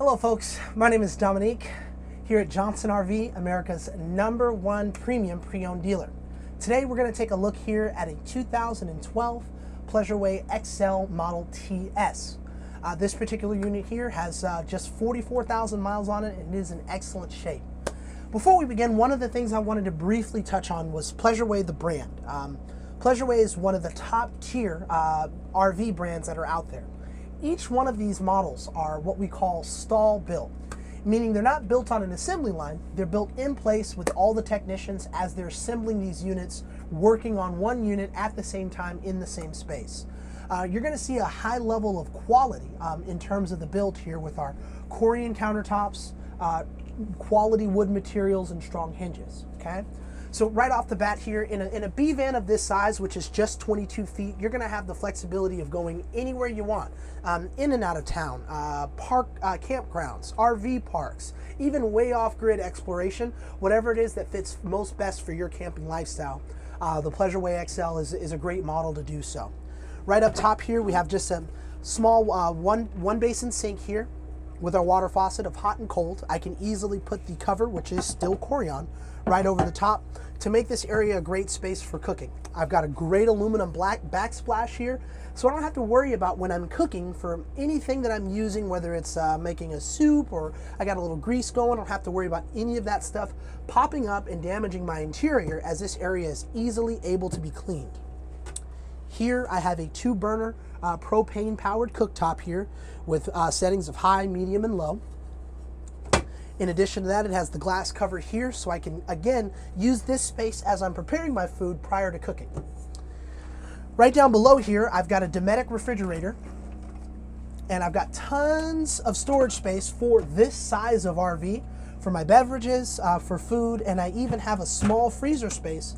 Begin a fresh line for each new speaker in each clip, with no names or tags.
Hello folks, my name is Dominique here at Johnson RV, America's #1 premium pre-owned dealer. Today we're going to take a look here at a 2012 Pleasureway XL Model TS. This particular unit here has just 44,000 miles on it and it is in excellent shape. Before we begin, one of the things I wanted to briefly touch on was Pleasureway the brand. Pleasureway is one of the top tier RV brands that are out there. Each one of these models are what we call stall built, meaning they're not built on an assembly line, they're built in place with all the technicians as they're assembling these units, working on one unit at the same time in the same space. You're going to see a high level of quality in terms of the build here with our Corian countertops, quality wood materials, and strong hinges. Okay, so right off the bat here, in a B van of this size, which is just 22 feet, you're going to have the flexibility of going anywhere you want, in and out of town, campgrounds, RV parks, even way off-grid exploration, whatever it is that fits most best for your camping lifestyle. The Pleasureway XL is a great model to do so. Right up top here, we have just a small one basin sink here with our water faucet of hot and cold. I can easily put the cover, which is still Corian, right over the top to make this area a great space for cooking. I've got a great aluminum black backsplash here, so I don't have to worry about when I'm cooking for anything that I'm using, whether it's making a soup or I got a little grease going. I don't have to worry about any of that stuff popping up and damaging my interior, as this area is easily able to be cleaned. Here I have a 2-burner propane powered cooktop here with settings of high, medium, and low. In addition to that, it has the glass cover here, so I can, again, use this space as I'm preparing my food prior to cooking. Right down below here, I've got a Dometic refrigerator, and I've got tons of storage space for this size of RV, for my beverages, for food, and I even have a small freezer space.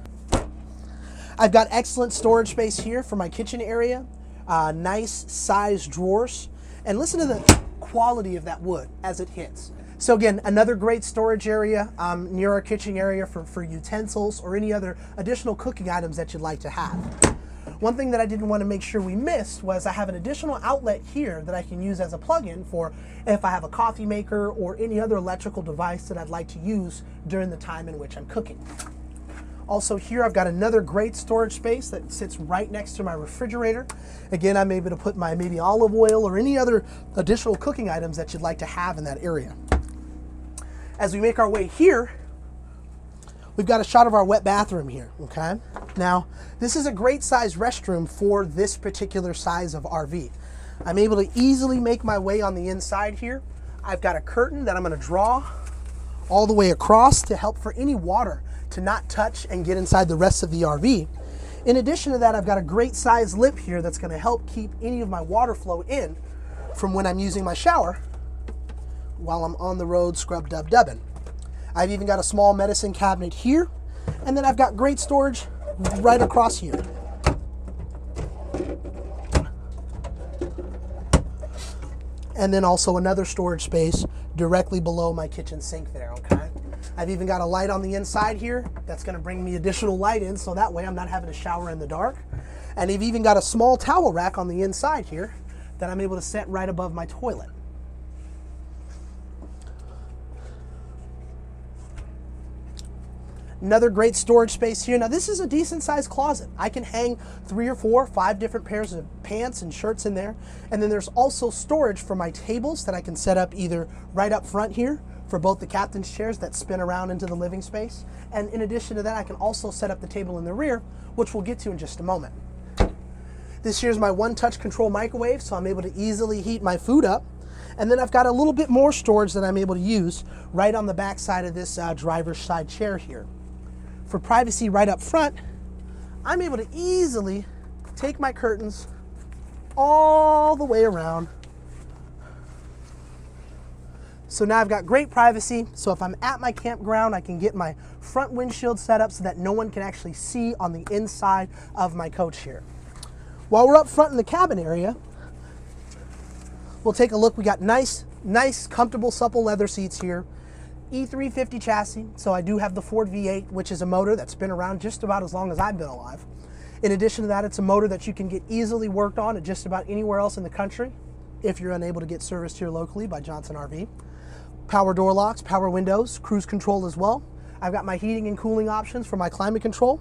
I've got excellent storage space here for my kitchen area, nice sized drawers, and listen to the quality of that wood as it hits. So again, another great storage area near our kitchen area for utensils or any other additional cooking items that you'd like to have. One thing that I didn't want to make sure we missed was I have an additional outlet here that I can use as a plug-in for if I have a coffee maker or any other electrical device that I'd like to use during the time in which I'm cooking. Also here, I've got another great storage space that sits right next to my refrigerator. Again, I'm able to put my maybe olive oil or any other additional cooking items that you'd like to have in that area. As we make our way here, we've got a shot of our wet bathroom here, okay? Now, this is a great size restroom for this particular size of RV. I'm able to easily make my way on the inside here. I've got a curtain that I'm gonna draw all the way across to help for any water to not touch and get inside the rest of the RV. In addition to that, I've got a great size lip here that's gonna help keep any of my water flow in from when I'm using my shower while I'm on the road scrub-dub-dubbing. I've even got a small medicine cabinet here, and then I've got great storage right across here. And then also another storage space directly below my kitchen sink there, okay? I've even got a light on the inside here that's gonna bring me additional light in, so that way I'm not having to shower in the dark. And I've even got a small towel rack on the inside here that I'm able to set right above my toilet. Another great storage space here. Now this is a decent sized closet. I can hang 3 or 4, 5 different pairs of pants and shirts in there. And then there's also storage for my tables that I can set up either right up front here for both the captain's chairs that spin around into the living space. And in addition to that, I can also set up the table in the rear, which we'll get to in just a moment. This here's my one-touch control microwave, so I'm able to easily heat my food up. And then I've got a little bit more storage that I'm able to use right on the back side of this driver's side chair here. For privacy right up front, I'm able to easily take my curtains all the way around. So now I've got great privacy. So if I'm at my campground, I can get my front windshield set up so that no one can actually see on the inside of my coach here. While we're up front in the cabin area, we'll take a look. We got nice, comfortable, supple leather seats here. E350 chassis, so I do have the Ford V8, which is a motor that's been around just about as long as I've been alive. In addition to that, it's a motor that you can get easily worked on at just about anywhere else in the country. if you're unable to get serviced here locally by Johnson RV. Power door locks, power windows, cruise control as well. I've got my heating and cooling options for my climate control.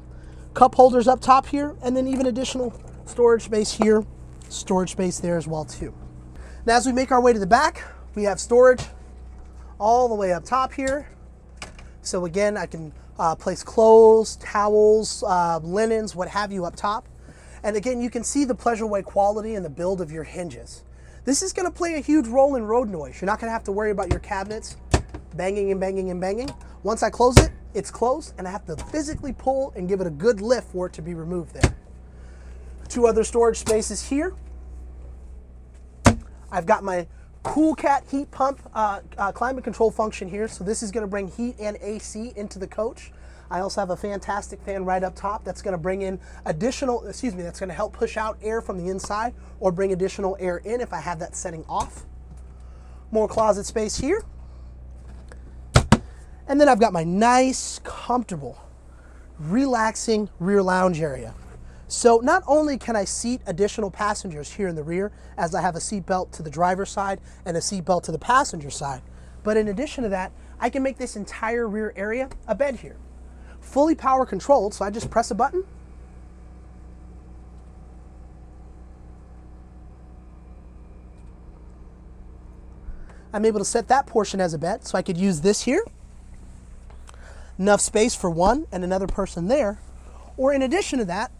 Cup holders up top here, and then even additional storage space here, storage space there as well too. Now as we make our way to the back, we have storage all the way up top here. So again, I can place clothes, towels, linens, what have you up top. And again, you can see the Pleasureway quality and the build of your hinges. This is going to play a huge role in road noise. You're not going to have to worry about your cabinets banging and banging and banging. Once I close it, it's closed, and I have to physically pull and give it a good lift for it to be removed there. Two other storage spaces here. I've got my CoolCat heat pump climate control function here. So this is going to bring heat and AC into the coach. I also have a fantastic fan right up top that's going to bring in additional, that's going to help push out air from the inside or bring additional air in if I have that setting off. More closet space here. And then I've got my nice, comfortable, relaxing rear lounge area. So not only can I seat additional passengers here in the rear, as I have a seat belt to the driver's side and a seat belt to the passenger side, but in addition to that, I can make this entire rear area a bed here. Fully power controlled, so I just press a button. I'm able to set that portion as a bed, so I could use this here. Enough space for one and another person there. Or in addition to that,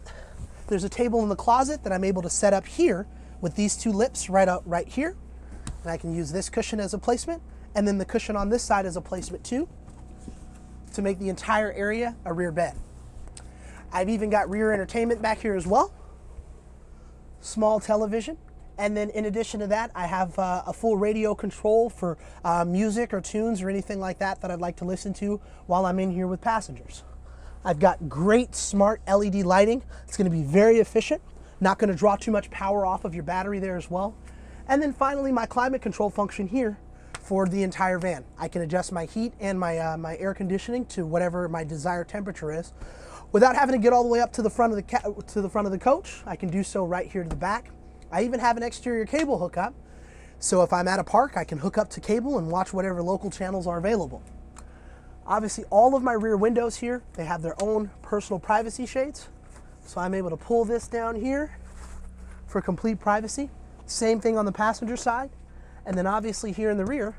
there's a table in the closet that I'm able to set up here with these two lips right here. And I can use this cushion as a placement, and then the cushion on this side as a placement too, to make the entire area a rear bed. I've even got rear entertainment back here as well. Small television. And then in addition to that, I have a full radio control for music or tunes or anything like that that I'd like to listen to while I'm in here with passengers. I've got great smart LED lighting. It's going to be very efficient, not going to draw too much power off of your battery there as well. And then finally, my climate control function here for the entire van. I can adjust my heat and my, my air conditioning to whatever my desired temperature is without having to get all the way up to the front of the coach. I can do so right here to the back. I even have an exterior cable hookup, so if I'm at a park, I can hook up to cable and watch whatever local channels are available. Obviously, all of my rear windows here, they have their own personal privacy shades, so I'm able to pull this down here for complete privacy. Same thing on the passenger side, and then obviously here in the rear,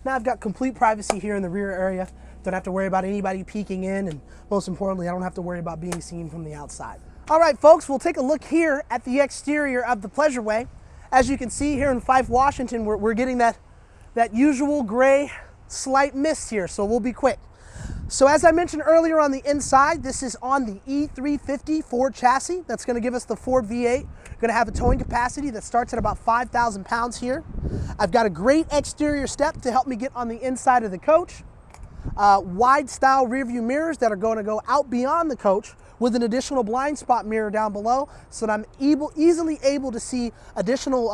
now I've got complete privacy here in the rear area. Don't have to worry about anybody peeking in, and most importantly, I don't have to worry about being seen from the outside. All right, folks, we'll take a look here at the exterior of the Pleasureway. As you can see here in Fife, Washington, we're getting that usual gray slight mist here, so we'll be quick. So as I mentioned earlier on the inside, this is on the E350 Ford chassis. That's going to give us the Ford V8. Going to have a towing capacity that starts at about 5,000 pounds here. I've got a great exterior step to help me get on the inside of the coach. Wide style rear view mirrors that are going to go out beyond the coach with an additional blind spot mirror down below, so that I'm easily able to see additional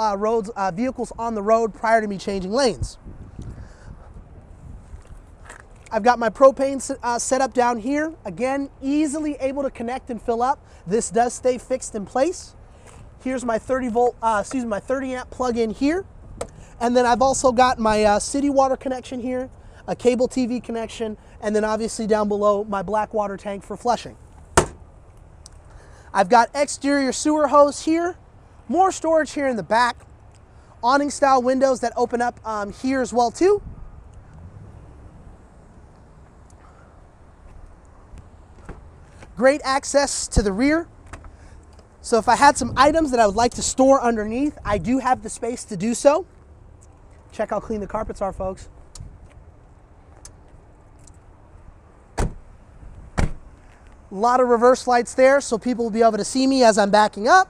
vehicles on the road prior to me changing lanes. I've got my propane set up down here. Again, easily able to connect and fill up. This does stay fixed in place. Here's my 30 amp plug-in here. And then I've also got my city water connection here, a cable TV connection, and then obviously down below my black water tank for flushing. I've got exterior sewer hose here, more storage here in the back, awning style windows that open up here as well too. Great access to the rear. So if I had some items that I would like to store underneath, I do have the space to do so. Check how clean the carpets are, folks. A lot of reverse lights there, so people will be able to see me as I'm backing up.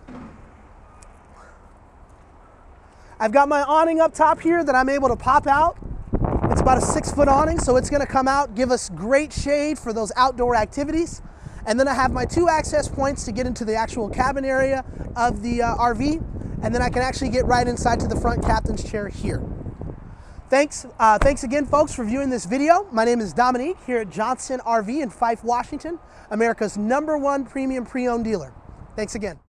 I've got my awning up top here that I'm able to pop out. It's about a 6-foot awning, so it's going to come out, give us great shade for those outdoor activities. And then I have my 2 access points to get into the actual cabin area of the RV, and then I can actually get right inside to the front captain's chair here. Thanks again, folks, for viewing this video. My name is Dominique here at Johnson RV in Fife, Washington, America's #1 premium pre-owned dealer. Thanks again.